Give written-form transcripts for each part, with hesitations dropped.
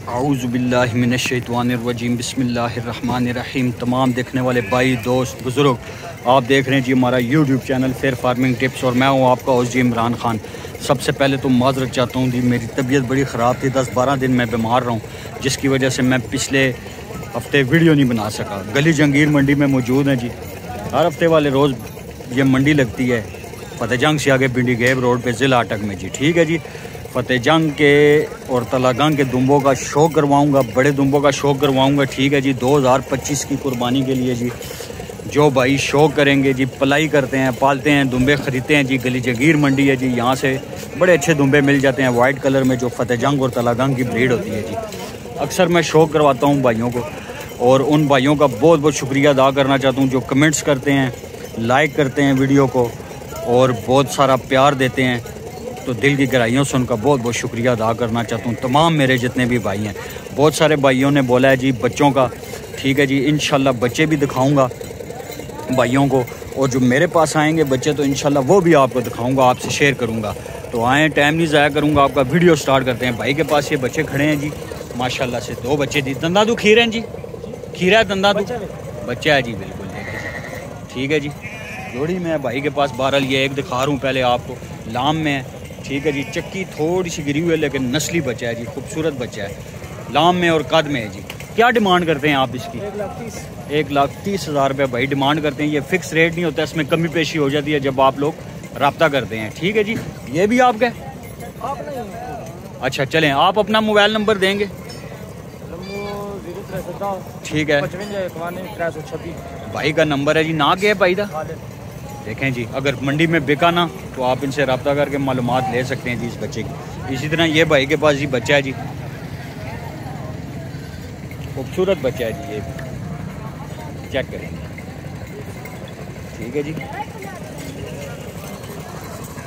औज़ुबिल्लाहि मिनश्शैतानिर्रजीम बिस्मिल्लाहिर्रहमानिर्रहीम। तमाम देखने वाले भाई दोस्त बुज़ुर्ग, आप देख रहे हैं जी हमारा YouTube channel fair farming tips और मैं हूं आपका होस्ट जी इमरान खान। सबसे पहले तो माज़रत चाहता हूं जी, मेरी तबीयत बड़ी ख़राब थी, 10-12 दिन मैं बीमार रहा हूं, जिसकी वजह से मैं पिछले हफ्ते वीडियो नहीं बना सका। गली जंगीर मंडी में मौजूद हैं जी। हर हफ्ते वाले रोज़ ये मंडी लगती है फतेहजंग से आगे बिंडी गेब रोड पे ज़िला अटक में जी। ठीक है जी, फतेहजंग के और तलागंग के दुम्बों का शौक करवाऊंगा, बड़े दुम्बों का शौक करवाऊंगा। ठीक है जी, 2025 की कुर्बानी के लिए जी जो भाई शौक करेंगे जी, पलाई करते हैं, पालते हैं, दुम्बे ख़रीदते हैं जी, गली जंगीर मंडी है जी, यहाँ से बड़े अच्छे दुम्बे मिल जाते हैं वाइट कलर में, जो फतेहजंग और तलागंग की ब्रीड होती है जी। अक्सर मैं शौक करवाता हूँ भाइयों को, और उन भाइयों का बहुत बहुत शुक्रिया अदा करना चाहता हूँ जो कमेंट्स करते हैं, लाइक करते हैं वीडियो को और बहुत सारा प्यार देते हैं। तो दिल की गहराइयों से उनका बहुत बहुत शुक्रिया अदा करना चाहता हूँ। तमाम मेरे जितने भी भाई हैं, बहुत सारे भाइयों ने बोला है जी बच्चों का। ठीक है जी, इंशाल्लाह बच्चे भी दिखाऊंगा भाइयों को, और जो मेरे पास आएंगे बच्चे तो इंशाल्लाह वो भी आपको दिखाऊंगा, आपसे शेयर करूँगा। तो आएँ, टाइम नहीं ज़ाया करूँगा आपका, वीडियो स्टार्ट करते हैं। भाई के पास ये बच्चे खड़े हैं जी, माशाल्लाह से 2 बच्चे जी। दंदादू खीर हैं जी, खीरा है दंदादू बच्चा है जी, बिल्कुल देखिए। ठीक है जी, जोड़ी में है भाई के पास। बहरहाल ये एक दिखा रहा हूँ पहले आपको, लाम में है। ठीक है जी, चक्की थोड़ी सी गिरी हुई है लेकिन नस्ली बच्चा है जी, खूबसूरत बच्चा है, लाम में और कद में है जी। क्या डिमांड करते हैं आप इसकी? 1,30,000 रुपये भाई डिमांड करते हैं। ये फिक्स रेट नहीं होता, इसमें कमी पेशी हो जाती है जब आप लोग रब्ता करते हैं। ठीक है जी, ये भी आपका है? अच्छा चलें, आप अपना मोबाइल नंबर देंगे? ठीक है, भाई का नंबर है जी। ना क्या है भाई का? देखें जी, अगर मंडी में बिका ना तो आप इनसे रब्ता करके मालूमात ले सकते हैं जी इस बच्चे की। इसी तरह ये भाई के पास जी बच्चा है जी, खूबसूरत बच्चा है जी, ये चेक करेंगे। ठीक है जी,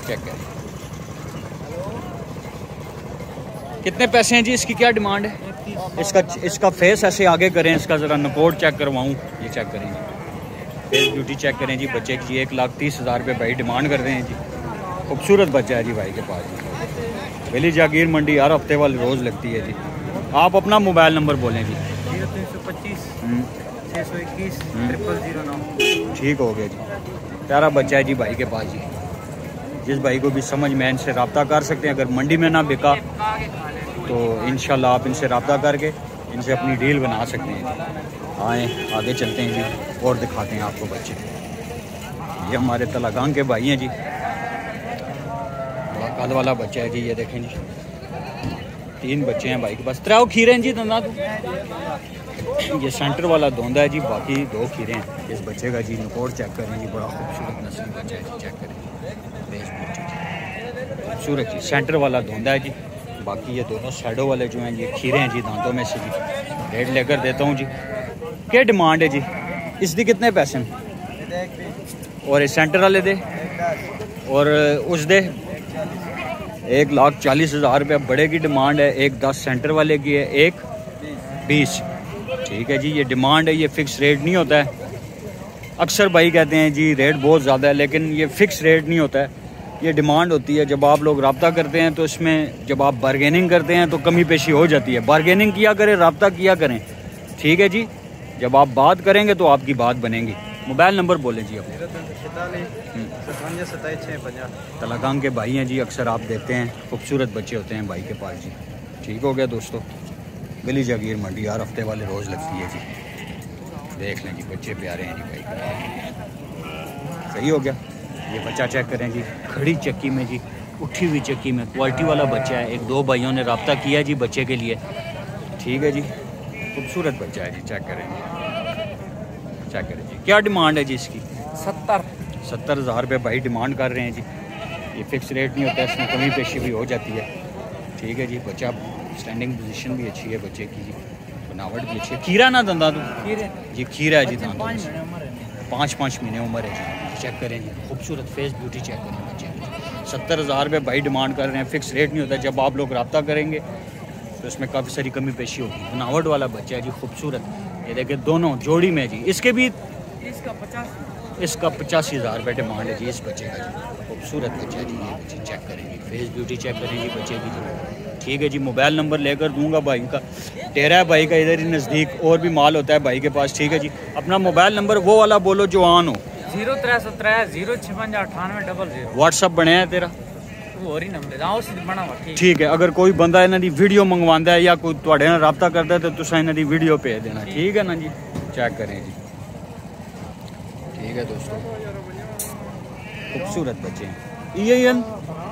चेक करें। कितने पैसे हैं जी इसकी, क्या डिमांड है? इसका फेस ऐसे आगे करें, इसका ज़रा नकोट चेक करवाऊँ, ये चेक करेंगे, फेस ब्यूटी चेक करें जी बच्चे की। 1,30,000 रुपये भाई डिमांड करते हैं जी। खूबसूरत बच्चा है जी भाई के पास जी। गली जागीर मंडी हर हफ्ते वाली रोज़ लगती है जी। आप अपना मोबाइल नंबर बोलें जी। 0325 621 0009। ठीक हो गया जी, प्यारा बच्चा है जी भाई के पास जी। जिस भाई को भी समझ में इनसे रब्ता कर सकते हैं। अगर मंडी में ना बिका तो इंशाल्लाह आप इनसे रब्ता करके इनसे अपनी डील बना सकते हैं। आए आगे चलते हैं जी और दिखाते हैं आपको बच्चे। ये हमारे तलागंग के भाई हैं जी, बड़ा कद वाला बच्चा है जी, ये देखें जी। 3 बच्चे हैं भाई के पास, 3 खीरे हैं जी दंदा तो। ये सेंटर वाला धोंदा है जी, बाकी 2 खीरे हैं इस बच्चे का जी। नकोट चेक करें जी, बड़ा खूबसूरत नस्ली बच्चा है जी, चेक करें खूबसूरत जी। सेंटर वाला धोंदा है जी, बाकी ये दोनों साइडों वाले जो हैं ये खीरे हैं जी, दांतों में से जी। रेट लेकर देता हूँ जी। क्या डिमांड है जी इसकी, कितने पैसे में? और इस सेंटर वाले दे और उस दे 1,40,000 रुपये बड़े की डिमांड है, 1,10 सेंटर वाले की है, 1,20। ठीक है जी, ये डिमांड है, ये फ़िक्स रेट नहीं होता है। अक्सर भाई कहते हैं जी रेट बहुत ज़्यादा है, लेकिन ये फ़िक्स रेट नहीं होता है, ये डिमांड होती है। जब आप लोग रब्ता करते हैं तो इसमें जब आप बारगेनिंग करते हैं तो कमी पेशी हो जाती है। बारगेनिंग किया करें, रब्ता किया करें। ठीक है जी, जब आप बात करेंगे तो आपकी बात बनेगी। मोबाइल नंबर बोलें जी अपने। तलागंग के भाई हैं जी, अक्सर आप देखते हैं खूबसूरत बच्चे होते हैं भाई के पास जी। ठीक हो गया दोस्तों, गली जागीर मंडी हर हफ्ते वाले रोज़ लगती है जी। देख लें जी, बच्चे प्यारे हैं जी भाई के। सही हो गया, ये बच्चा चेक करें जी, खड़ी चक्की में जी, उठी हुई चक्की में, क्वालिटी वाला बच्चा है। 1-2 भाइयों ने रब्ता किया जी बच्चे के लिए। ठीक है जी, खूबसूरत बच्चा है जी, चेक करें जी, चेक करें जी। क्या डिमांड है जी इसकी? 70,000 रुपये भाई डिमांड कर रहे हैं जी। ये फिक्स रेट नहीं होता, इसमें कमी पेशी भी हो जाती है। ठीक है जी, बच्चा स्टैंडिंग पोजीशन भी अच्छी है बच्चे की जी, बनावट भी अच्छी है। खीरा ना दंदा तो जी, खीरा है जी, दांतों में से 5-5 महीने उम्र है जी। चेक करें जी, खूबसूरत फेस ब्यूटी चेक करें बच्चे की। 70,000 रुपये भाई डिमांड कर रहे हैं, फिक्स रेट नहीं होता। जब आप लोग रब्ता करेंगे तो इसमें काफ़ी सारी कमी पेशी होगी। बनावट वाला बच्चा है जी, खूबसूरत। ये देखिए दोनों जोड़ी में जी। इसके भी इसका 85,000 रुपये डिमांड है जी इस बच्चे का जी। खूबसूरत बच्चा है जी, ये बच्चे चेक करेंगे, फेस ब्यूटी चेक करेंगे बच्चे की जी। ठीक है जी। मोबाइल नंबर लेकर दूंगा भाई का, डेरा है भाई का इधर ही नज़दीक, और भी माल होता है भाई के पास। ठीक है जी। अपना मोबाइल नंबर वो वाला बोलो जो ऑन हो। 0303 056 9800। व्हाट्सअप बनया है तेरा? ਹੋਰ ਹੀ ਨੰਬਰ ਆਓ ਸੀ ਬਣਾ ਵਾ ठीक है। अगर कोई बंदा इन्हां दी वीडियो मंगवांदा है या कोई तुहाडे नाल राब्ता करदा है तो तुसां इन्हां दी वीडियो भेज देना। ठीक है ना जी। चेक करें जी। ठीक है दोस्तों, खूबसूरत बच्चे हैं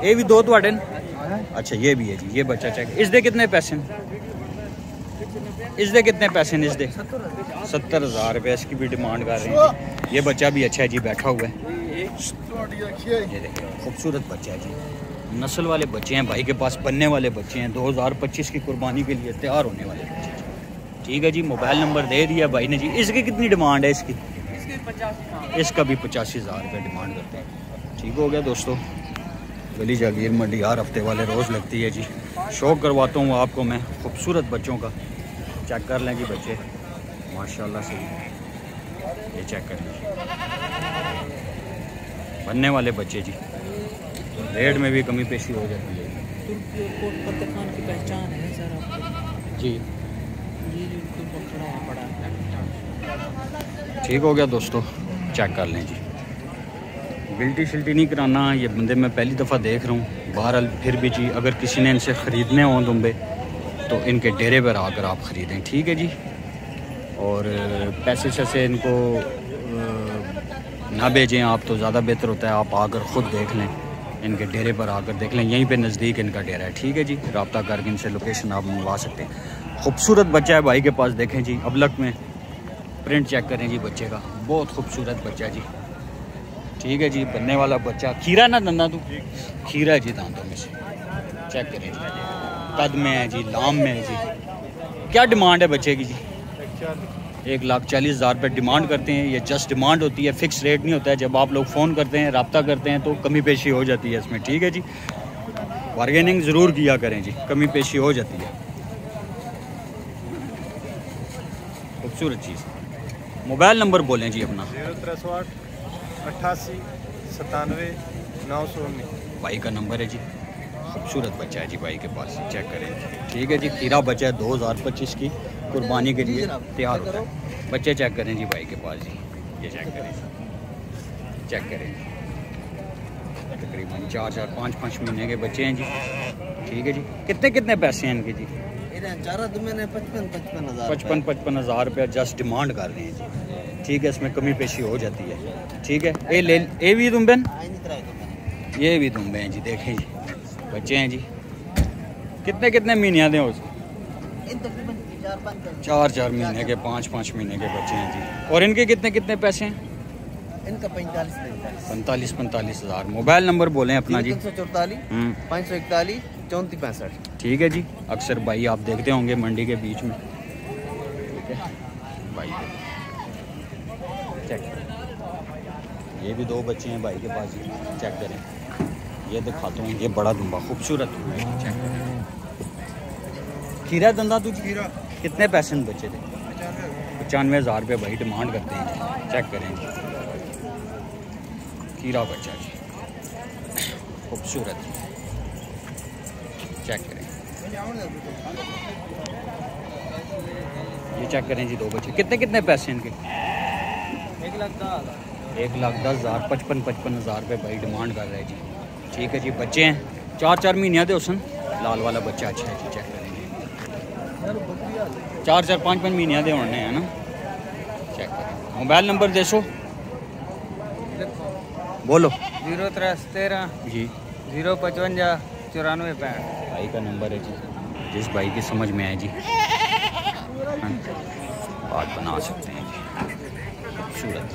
ये भी दो तुहाडे न? अच्छा ये भी है जी। ये बच्चा चेक, इसदे कितने पैसे न? इसदे कितने पैसे न? इसदे 70,000 रुपये इसकी भी डिमांड कर रहे हैं। ये बच्चा भी अच्छा है जी, बैठा हुआ है। ये देखिए खूबसूरत बच्चा है जी, नस्ल वाले बच्चे हैं भाई के पास, बनने वाले बच्चे हैं, 2025 की कुर्बानी के लिए तैयार होने वाले बच्चे हैं। ठीक है जी। मोबाइल नंबर दे दिया भाई ने जी। इसकी कितनी डिमांड है? इसकी इसका भी 85,000 रुपये डिमांड करते हैं। ठीक हो गया दोस्तों। गली जागीर मंडी हर हफ्ते वाले रोज़ लगती है जी। शौक करवाता हूँ आपको मैं खूबसूरत बच्चों का। चेक कर लें जी बच्चे माशाल्लाह से। ये चेक कर लीजिए, बनने वाले बच्चे जी। रेट में भी कमी पेशी हो जाती है की पहचान है सर आपको जी। ये पकड़ा पड़ा। ठीक हो गया दोस्तों। चेक कर लें जी। बिल्टी शिल्टी नहीं कराना, ये बंदे मैं पहली दफ़ा देख रहा हूँ। बहरहाल फिर भी जी, अगर किसी ने इनसे ख़रीदने हों दुम्बे तो इनके डेरे पर आकर आप ख़रीदें। ठीक है जी। और पैसे शैसे इनको ना भेजें आप तो ज़्यादा बेहतर होता है। आप आकर ख़ुद देख लें, इनके डेरे पर आकर देख लें, यहीं पे नज़दीक इनका डेरा है। ठीक है जी। रब्ता करके इनसे लोकेशन आप मंगवा सकते हैं। खूबसूरत बच्चा है भाई के पास, देखें जी अबलक में प्रिंट चेक करें जी बच्चे का, बहुत खूबसूरत बच्चा जी। ठीक है जी। बनने वाला बच्चा, खीरा ना दंदा तू, खीरा है जी दांतों में से। चेक करें जी, कद में है जी, लाम में है जी। क्या डिमांड है बच्चे की जी? 1,40,000 रुपये डिमांड करते हैं। ये जस्ट डिमांड होती है, फिक्स रेट नहीं होता है। जब आप लोग फ़ोन करते हैं, रब्ता करते हैं तो कमी पेशी हो जाती है इसमें। ठीक है जी। बार्गेनिंग ज़रूर किया करें जी, कमी पेशी हो जाती है। खूबसूरत चीज़। मोबाइल नंबर बोलें जी अपना। 0308 88 97 919 भाई का नंबर है जी। खूबसूरत बच्चा है जी भाई के पास, चेक करें। ठीक है जी। खीरा बच्चा है, 2025 की कुर्बानी के लिए तैयार होता है। बच्चे चेक करें जी भाई के पास जी। ये चेक करें, चेक करें। तकरीबन 4-4, 5-5 महीने के बच्चे हैं जी। ठीक है जी। कितने कितने पैसे हैं इनके जी? 55,000 रुपया जस्ट डिमांड कर रहे हैं जी। ठीक है। इसमें कमी पेशी हो जाती है। ठीक है। ये भी दुम्बे, ये भी दुम्बे हैं जी। देखें जी बच्चे हैं जी। कितने कितने महीने दें उसको? 4-4 महीने के, 5-5 महीने के बच्चे हैं जी। और इनके कितने कितने पैसे हैं? इनका 45,000। मोबाइल नंबर बोलें अपना जी। 344 541 3465। ठीक है जी। अक्सर भाई आप देखते होंगे मंडी के बीच में। ठीक है भाई, चेक करें। ये भी 2 बच्चे हैं भाई के पास जी। चेक करें, ये दिखाता हूँ। ये बड़ा दुम्बा खूबसूरत दुम्बा है। चेक करें। खीरा दंदा तुझ खीरा कितने पैसे में बचे थे? 95,000 रुपये भाई डिमांड करते हैं। चेक करें जी। खीरा बच्चा जी, खूबसूरत। चेक करें, ये चेक करें जी। 2 बच्चे, कितने कितने पैसे इनके? 1,10,000 55,000 रुपये भाई डिमांड कर रहे हैं जी। ठीक है जी। बच्चे हैं 4-4 महीने दे उसन। लाल वाला बच्चा अच्छा है जी। चेक करें, 4-4 5-5 महीने दे होने हैं ना। चेक करें। मोबाइल नंबर दे सो बोलो। 0313 जी 055 9465। भाई का नंबर है जी, जिस भाई की समझ में आए जी बात बना सकते हैं जी। खूबसूरत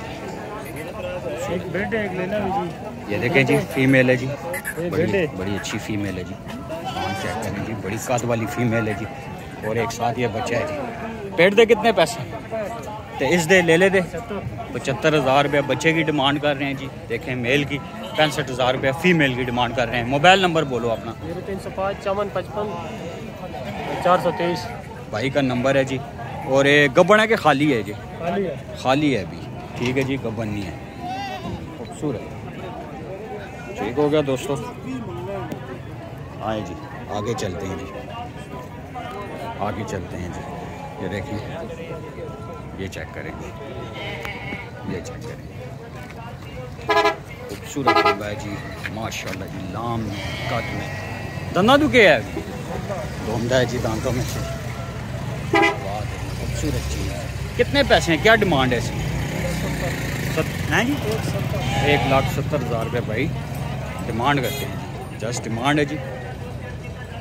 एक बेड है, एक लेना है जी। ये देखें जी, फीमेल है जी, बड़ी अच्छी फीमेल है जी। चेक करें जी, बड़ी कद वाली फीमेल है जी। और एक साथ ये बच्चा है जी। पेट दे कितने पैसे? तो इस दे ले दे 75,000 रुपये बच्चे की डिमांड कर रहे हैं जी। देखें मेल की 65,000 रुपये, फीमेल की डिमांड कर रहे हैं। मोबाइल नंबर बोलो अपना। 0305 5455 423। भाई का नंबर है जी। और ये गब्बन है कि खाली है जी? खाली है। खाली है अभी। ठीक है जी, गब्बन नहीं है। खूबसूरत। ठीक हो गया दोस्तों, आए जी आगे चलते हैं जी। आगे चलते हैं जी। ये देखिए, ये चेक करें, ये चेक करें, खूबसूरत दुम्बा है जी माशाल्लाह जी। लाम कद में दंदा दुखे है, धुंधा है जी दांतों में से। खूबसूरत चीज़। कितने पैसे हैं, क्या डिमांड है इसकी? हैं जी 1,70,000 रुपये भाई डिमांड करते हैं, जस्ट डिमांड है जी।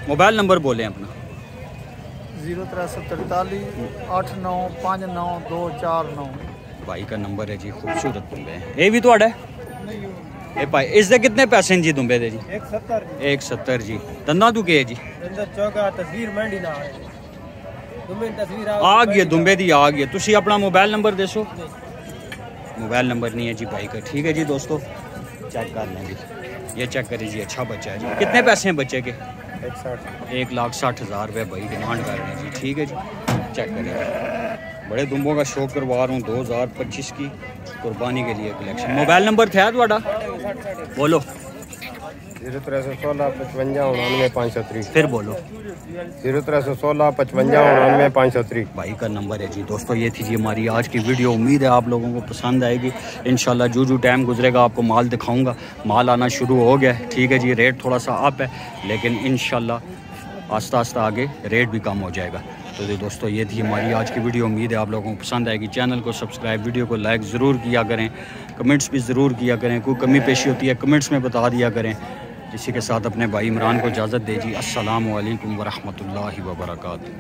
मोबाइल नंबर बोलें अपना। 0343 8959 भाई का नंबर है जी। खूबसूरत दुम्बे हैं, ये भी थोड़ा है ए भाई। इसके कितने पैसे हैं जी दुम्बे दे जी? 170 जी। दंदा तू के जी आ गया दुम्बे दी आ गया। तुसी अपना मोबाइल नंबर दसो। मोबाइल नंबर नहीं है जी भाई का। ठीक है जी दोस्तों, चेक कर लें जी। ये चेक करें जी, अच्छा बच्चा है जी। कितने पैसे हैं बच्चे के? 1,60,000 रुपये भाई डिमांड कर रहे हैं जी। ठीक है जी, चेक करें। बड़े दुम्बों का शौक करवा रहा हूँ 2025 की कुर्बानी के लिए कलेक्शन। मोबाइल नंबर था थोड़ा बोलो। 0316 55 99 530। फिर बोलो। 0316 55 99 530। भाई का नंबर है जी। दोस्तों ये थी जी हमारी आज की वीडियो। उम्मीद है आप लोगों को पसंद आएगी। इंशाल्लाह जो टाइम गुजरेगा आपको माल दिखाऊंगा। माल आना शुरू हो गया है। ठीक है जी, रेट थोड़ा सा अप है, लेकिन इंशाल्लाह आस्ता आस्ता आगे रेट भी कम हो जाएगा। तो दोस्तों ये थी हमारी आज की वीडियो। उम्मीद है आप लोगों को पसंद आएगी। चैनल को सब्सक्राइब, वीडियो को लाइक ज़रूर किया करें, कमेंट्स भी ज़रूर किया करें। कोई कमी पेशी होती है कमेंट्स में बता दिया करें। इसी के साथ अपने भाई इमरान को इजाज़त दीजिए। अस्सलामु अलैकुम वरहमतुल्लाहि वबरकातुहू।